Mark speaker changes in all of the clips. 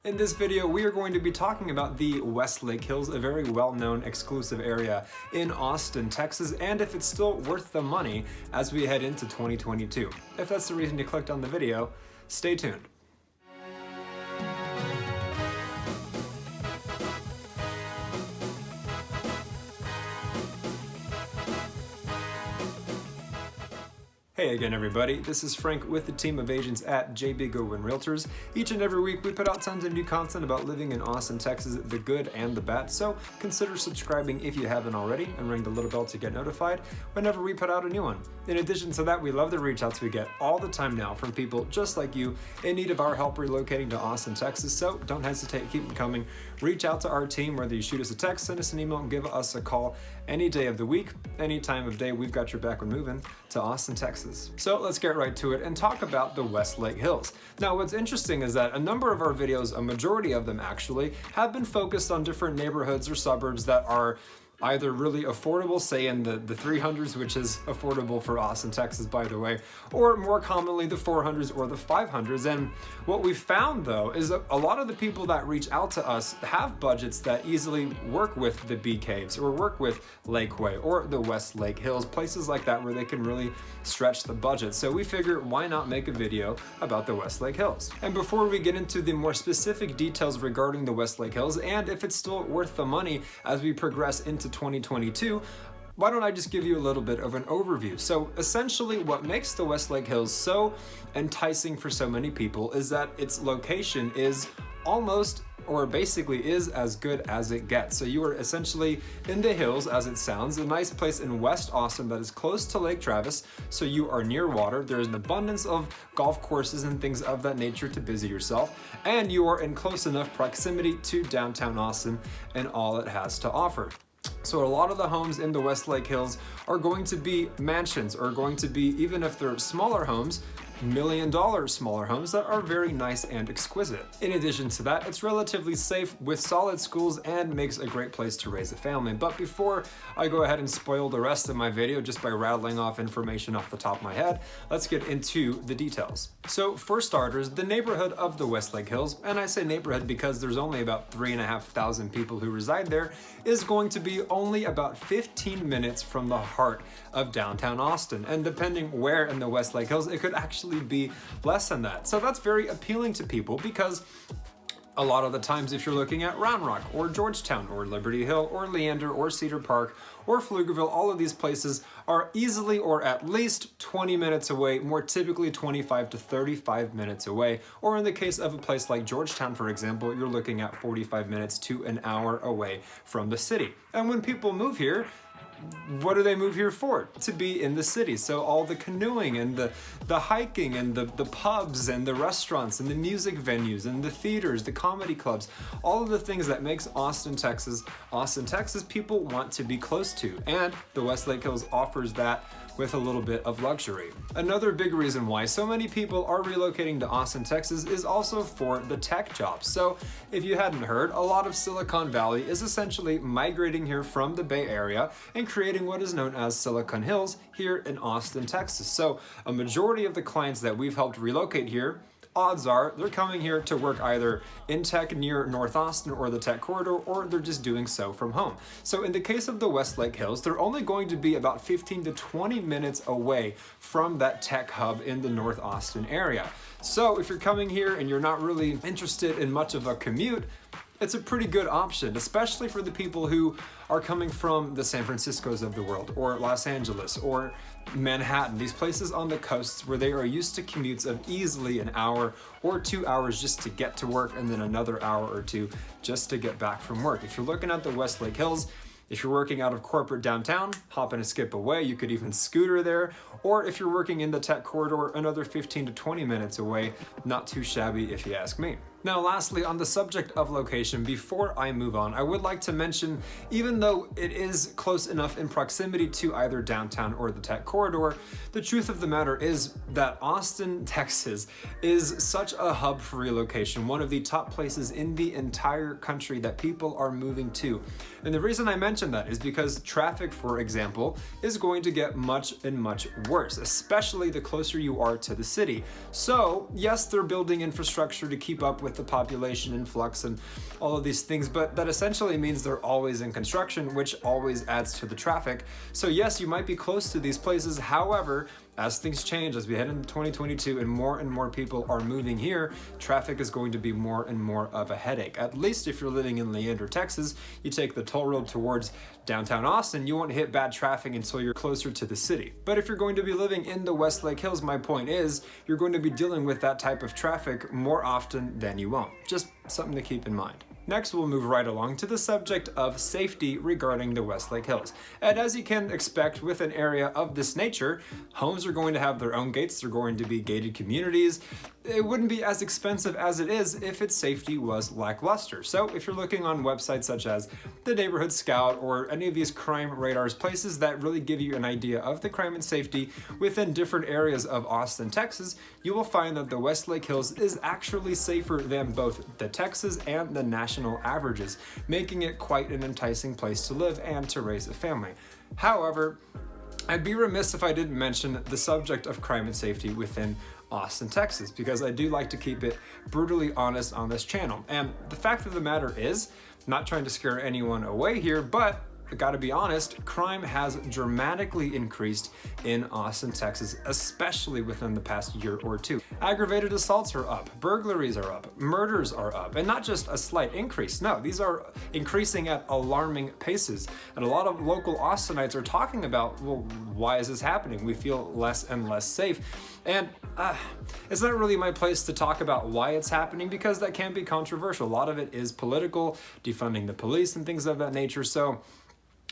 Speaker 1: In this video, we are going to be talking about the Westlake Hills, a very well-known exclusive area in Austin, Texas, and if it's still worth the money as we head into 2022. If that's the reason you clicked on the video, stay tuned. Hey again everybody, this is Frank with the team of agents at JB Goodwin Realtors. Each and every week we put out tons of new content about living in Austin, Texas, the good and the bad, so consider subscribing if you haven't already and ring the little bell to get notified whenever we put out a new one. In addition to that, we love the reach outs we get all the time now from people just like you in need of our help relocating to Austin, Texas, so don't hesitate, keep them coming. Reach out to our team, whether you shoot us a text, send us an email, and give us a call any day of the week, any time of day. We've got your back when moving to Austin, Texas. So let's get right to it and talk about the Westlake Hills. Now what's interesting is that a number of our videos, a majority of them actually, have been focused on different neighborhoods or suburbs that are either really affordable, say in the 300s, which is affordable for Austin, Texas, by the way, or more commonly the 400s or the 500s. And what we found though is a lot of the people that reach out to us have budgets that easily work with the Bee Caves or work with Lakeway or the Westlake Hills, places like that where they can really stretch the budget. So we figure, why not make a video about the Westlake Hills? And before we get into the more specific details regarding the Westlake Hills and if it's still worth the money as we progress into 2022, why don't I just give you a little bit of an overview. So essentially what makes the Westlake Hills so enticing for so many people is that its location is almost or basically is as good as it gets. So you are essentially in the hills, as it sounds, a nice place in West Austin that is close to Lake Travis, so you are near water. There's an abundance of golf courses and things of that nature to busy yourself, and you are in close enough proximity to downtown Austin and all it has to offer. So a lot of the homes in the Westlake Hills are going to be mansions, or going to be, even if they're smaller homes, $1 million smaller homes that are very nice and exquisite. In addition to that, it's relatively safe with solid schools and makes a great place to raise a family. But before I go ahead and spoil the rest of my video just by rattling off information off the top of my head, let's get into the details. So for starters, the neighborhood of the Westlake Hills, and I say neighborhood because there's only about 3,500 people who reside there, is going to be only about 15 minutes from the heart of downtown Austin. And depending where in the Westlake Hills, it could actually be less than that. So that's very appealing to people because a lot of the times if you're looking at Round Rock or Georgetown or Liberty Hill or Leander or Cedar Park or Pflugerville, all of these places are easily or at least 20 minutes away, more typically 25 to 35 minutes away. Or in the case of a place like Georgetown, for example, you're looking at 45 minutes to an hour away from the city. And when people move here, what do they move here for? To be in the city. So all the canoeing and the hiking and the pubs and the restaurants and the music venues and the theaters, the comedy clubs, all of the things that makes Austin, Texas, people want to be close to. And the Westlake Hills offers that with a little bit of luxury. Another big reason why so many people are relocating to Austin, Texas is also for the tech jobs. So if you hadn't heard, a lot of Silicon Valley is essentially migrating here from the Bay Area and creating what is known as Silicon Hills here in Austin, Texas. So a majority of the clients that we've helped relocate here, odds are they're coming here to work either in tech near North Austin or the tech corridor, or they're just doing so from home. So in the case of the Westlake Hills, they're only going to be about 15 to 20 minutes away from that tech hub in the North Austin area. So if you're coming here and you're not really interested in much of a commute, it's a pretty good option, especially for the people who are coming from the San Franciscos of the world, or Los Angeles, or Manhattan, these places on the coasts where they are used to commutes of easily an hour or 2 hours just to get to work, and then another hour or two just to get back from work. If you're looking at the Westlake Hills, if you're working out of corporate downtown, hop and a skip away. You could even scooter there. Or if you're working in the tech corridor, another 15 to 20 minutes away. Not too shabby if you ask me. Now lastly, on the subject of location, before I move on, I would like to mention, even though it is close enough in proximity to either downtown or the tech corridor, the truth of the matter is that Austin, Texas is such a hub for relocation, one of the top places in the entire country that people are moving to. And the reason I mention that is because traffic, for example, is going to get much and much worse, especially the closer you are to the city. So yes, they're building infrastructure to keep up with the population influx and all of these things, but that essentially means they're always in construction, which always adds to the traffic. So yes, you might be close to these places. However, as things change, as we head into 2022 and more people are moving here, traffic is going to be more and more of a headache. At least if you're living in Leander, Texas, you take the toll road towards downtown Austin, you won't hit bad traffic until you're closer to the city. But if you're going to be living in the Westlake Hills, my point is, you're going to be dealing with that type of traffic more often than you won't. Just something to keep in mind. Next, we'll move right along to the subject of safety regarding the Westlake Hills. And as you can expect with an area of this nature, homes are going to have their own gates, they're going to be gated communities. It wouldn't be as expensive as it is if its safety was lackluster. So if you're looking on websites such as the Neighborhood Scout or any of these crime radars, places that really give you an idea of the crime and safety within different areas of Austin, Texas, you will find that the Westlake Hills is actually safer than both the Texas and the national averages, making it quite an enticing place to live and to raise a family. However, I'd be remiss if I didn't mention the subject of crime and safety within Austin, Texas, because I do like to keep it brutally honest on this channel. And the fact of the matter is, not trying to scare anyone away here, but I gotta be honest, crime has dramatically increased in Austin, Texas, especially within the past year or two. Aggravated assaults are up, burglaries are up, murders are up, and not just a slight increase. No, these are increasing at alarming paces. And a lot of local Austinites are talking about, well, why is this happening? We feel less and less safe. And it's not really my place to talk about why it's happening, because that can be controversial. A lot of it is political, defunding the police and things of that nature. So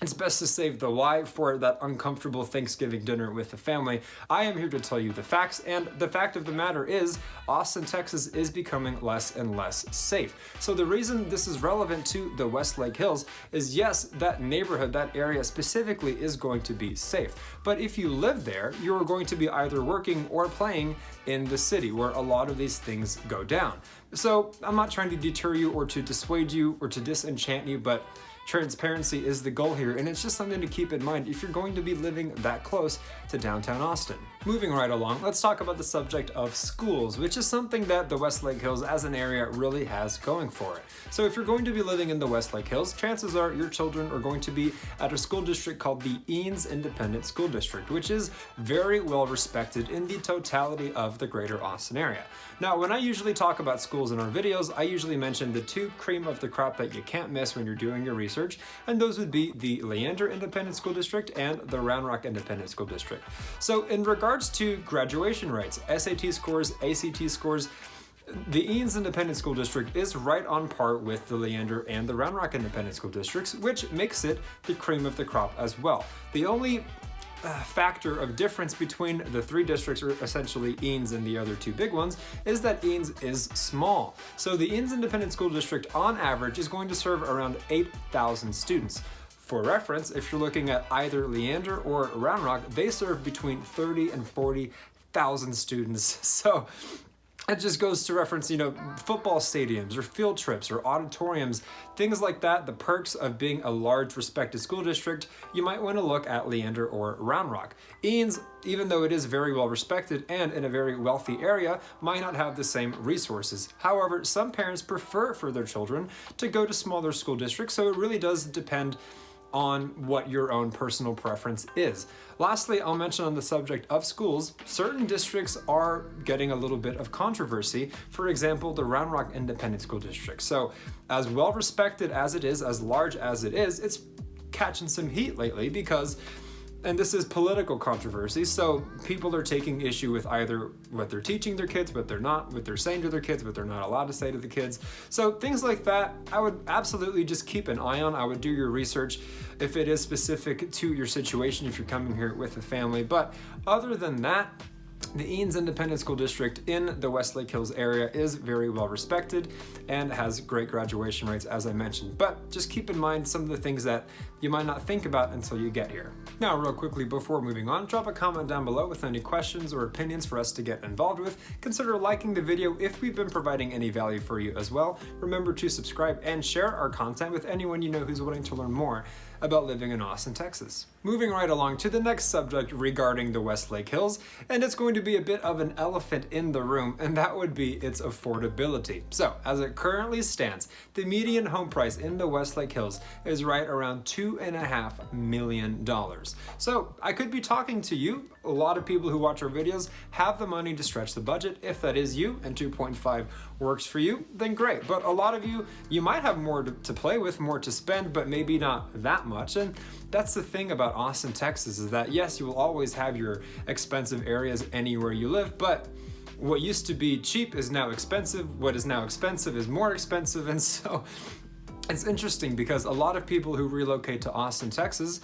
Speaker 1: it's best to save the why for that uncomfortable Thanksgiving dinner with the family. I am here to tell you the facts, and the fact of the matter is, Austin, Texas is becoming less and less safe. So the reason this is relevant to the Westlake Hills is, yes, that neighborhood, that area specifically is going to be safe. But if you live there, you're going to be either working or playing in the city where a lot of these things go down. So I'm not trying to deter you or to dissuade you or to disenchant you, but transparency is the goal here, and it's just something to keep in mind if you're going to be living that close to downtown Austin. Moving right along, let's talk about the subject of schools, which is something that the Westlake Hills as an area really has going for it. So if you're going to be living in the Westlake Hills, chances are your children are going to be at a school district called the Eanes Independent School District, which is very well respected in the totality of the greater Austin area. Now, when I usually talk about schools in our videos, I usually mention the two cream of the crop that you can't miss when you're doing your research, and those would be the Leander Independent School District and the Round Rock Independent School District. So in regards to graduation rates, SAT scores, ACT scores, the Eanes Independent School District is right on par with the Leander and the Round Rock Independent School Districts, which makes it the cream of the crop as well. The only factor of difference between the three districts, or essentially Eanes and the other two big ones, is that Eanes is small. So the Eanes Independent School District on average is going to serve around 8,000 students. For reference, if you're looking at either Leander or Round Rock, they serve between 30 and 40,000 students. So it just goes to reference, football stadiums or field trips or auditoriums, things like that, the perks of being a large respected school district. You might want to look at Leander or Round Rock. Eanes, even though it is very well respected and in a very wealthy area, might not have the same resources. However, some parents prefer for their children to go to smaller school districts, so it really does depend on what your own personal preference is. Lastly, I'll mention on the subject of schools, certain districts are getting a little bit of controversy. For example, the Round Rock Independent School District. So as well respected as it is, as large as it is, it's catching some heat lately because, and this is political controversy, so people are taking issue with either what they're teaching their kids, what they're not, what they're saying to their kids, what they're not allowed to say to the kids. So things like that, I would absolutely just keep an eye on. I would do your research if it is specific to your situation, if you're coming here with a family. But other than that, the Eanes Independent School District in the Westlake Hills area is very well respected and has great graduation rates, as I mentioned. But just keep in mind some of the things that you might not think about until you get here. Now, real quickly before moving on, drop a comment down below with any questions or opinions for us to get involved with. Consider liking the video if we've been providing any value for you as well. Remember to subscribe and share our content with anyone you know who's willing to learn more about living in Austin, Texas. Moving right along to the next subject regarding the Westlake Hills, and it's going to be a bit of an elephant in the room, and that would be its affordability. So, as it currently stands, the median home price in the Westlake Hills is right around $2.5 million. So, I could be talking to you. A lot of people who watch our videos have the money to stretch the budget. If that is you and 2.5 works for you, then great. But a lot of you might have more to play with, more to spend, but maybe not that much. And that's the thing about Austin, Texas, is that yes, you will always have your expensive areas anywhere you live, but what used to be cheap is now expensive. What is now expensive is more expensive. And so it's interesting because a lot of people who relocate to Austin, Texas,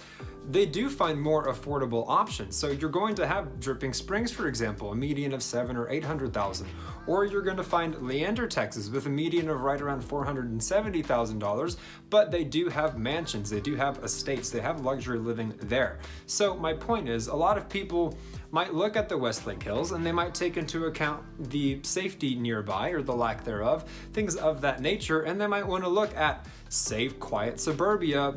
Speaker 1: they do find more affordable options. So you're going to have Dripping Springs, for example, a median of $700,000 or $800,000, or you're going to find Leander, Texas, with a median of right around $470,000. But they do have mansions, they do have estates, they have luxury living there. So my point is, a lot of people might look at the Westlake Hills and they might take into account the safety nearby or the lack thereof, things of that nature, and they might want to look at safe, quiet suburbia,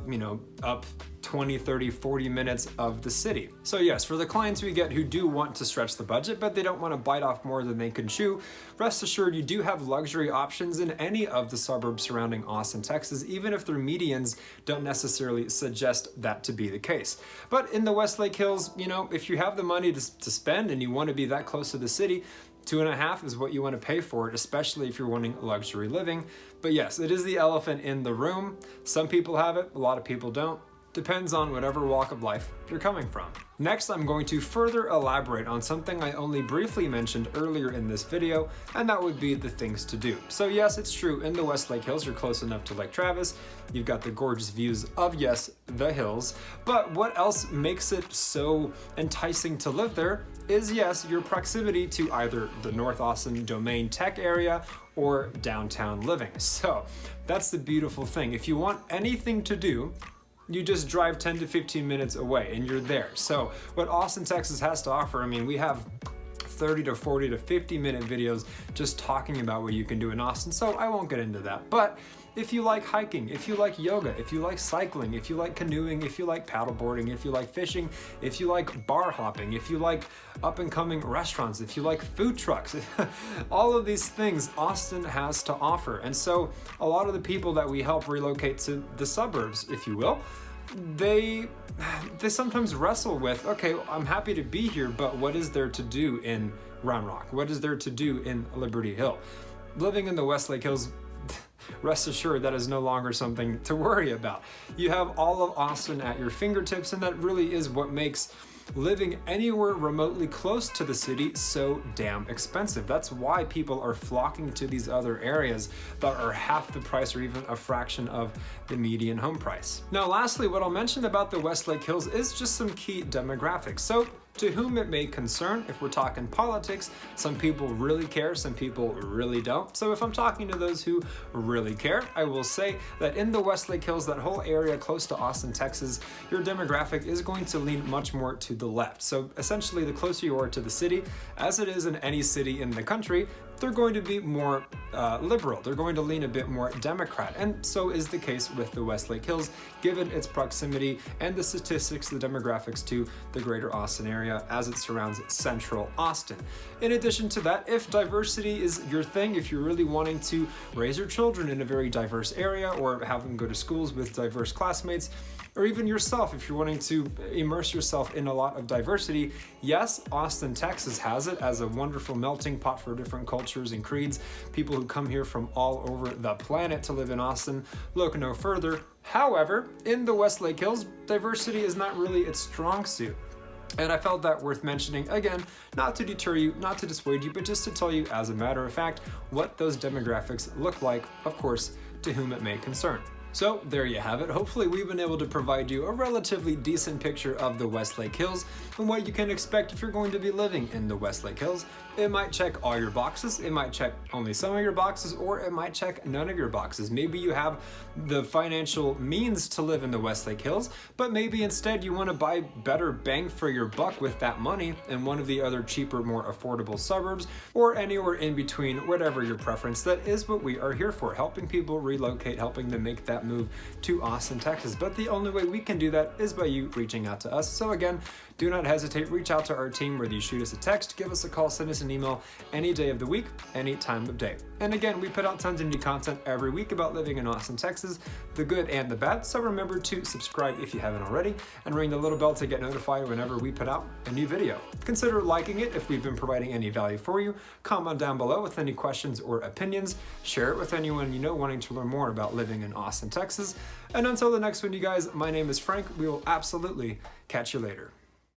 Speaker 1: up 20, 30, 40 minutes of the city. So yes, for the clients we get who do want to stretch the budget, but they don't want to bite off more than they can chew, rest assured you do have luxury options in any of the suburbs surrounding Austin, Texas, even if their medians don't necessarily suggest that to be the case. But in the Westlake Hills, if you have the money to spend and you want to be that close to the city, 2.5 is what you want to pay for it, especially if you're wanting luxury living. But yes, it is the elephant in the room. Some people have it, a lot of people don't. Depends on whatever walk of life you're coming from. Next, I'm going to further elaborate on something I only briefly mentioned earlier in this video, and that would be the things to do. So yes, it's true, in the Westlake Hills, you're close enough to Lake Travis. You've got the gorgeous views of, yes, the hills. But what else makes it so enticing to live there is, yes, your proximity to either the North Austin Domain Tech area or downtown living. So that's the beautiful thing. If you want anything to do, you just drive 10 to 15 minutes away and you're there. So what Austin, Texas has to offer, we have 30 to 40 to 50 minute videos just talking about what you can do in Austin, so I won't get into that. But if you like hiking, if you like yoga, if you like cycling, if you like canoeing, if you like paddleboarding, if you like fishing, if you like bar hopping, if you like up and coming restaurants, if you like food trucks, all of these things Austin has to offer. And so a lot of the people that we help relocate to the suburbs, if you will, they sometimes wrestle with, okay, I'm happy to be here, but what is there to do in Round Rock? What is there to do in Liberty Hill? Living in the Westlake Hills, rest assured that is no longer something to worry about. You have all of Austin at your fingertips, and that really is what makes living anywhere remotely close to the city so damn expensive. That's why people are flocking to these other areas that are half the price or even a fraction of the median home price. Now lastly, what I'll mention about the Westlake Hills is just some key demographics. So to whom it may concern, if we're talking politics, some people really care, some people really don't. So if I'm talking to those who really care, I will say that in the Westlake Hills, that whole area close to Austin, Texas, your demographic is going to lean much more to the left. So essentially, the closer you are to the city, as it is in any city in the country, they're going to be more liberal. They're going to lean a bit more Democrat. And so is the case with the Westlake Hills, given its proximity and the statistics, the demographics to the greater Austin area as it surrounds central Austin. In addition to that, if diversity is your thing, if you're really wanting to raise your children in a very diverse area or have them go to schools with diverse classmates, or even yourself, if you're wanting to immerse yourself in a lot of diversity, yes, Austin, Texas has it as a wonderful melting pot for different cultures and creeds. People who come here from all over the planet to live in Austin. Look no further. However, in the Westlake Hills, diversity is not really its strong suit. And I felt that worth mentioning, again, not to deter you, not to dissuade you, but just to tell you, as a matter of fact, what those demographics look like, of course, to whom it may concern. So there you have it. Hopefully we've been able to provide you a relatively decent picture of the Westlake Hills and what you can expect if you're going to be living in the Westlake Hills. It might check all your boxes, it might check only some of your boxes, or it might check none of your boxes. Maybe you have the financial means to live in the Westlake Hills, but maybe instead you want to buy better bang for your buck with that money in one of the other cheaper, more affordable suburbs, or anywhere in between, whatever your preference. That is what we are here for, helping people relocate, helping them make that move to Austin, Texas. But the only way we can do that is by you reaching out to us. So again, do not hesitate. Reach out to our team, whether you shoot us a text, give us a call, send us an email any day of the week, any time of day. And again, we put out tons of new content every week about living in Austin, Texas, the good and the bad. So remember to subscribe if you haven't already and ring the little bell to get notified whenever we put out a new video. Consider liking it if we've been providing any value for you. Comment down below with any questions or opinions. Share it with anyone you know wanting to learn more about living in Austin, Texas. And until the next one, you guys, my name is Frank. We will absolutely catch you later.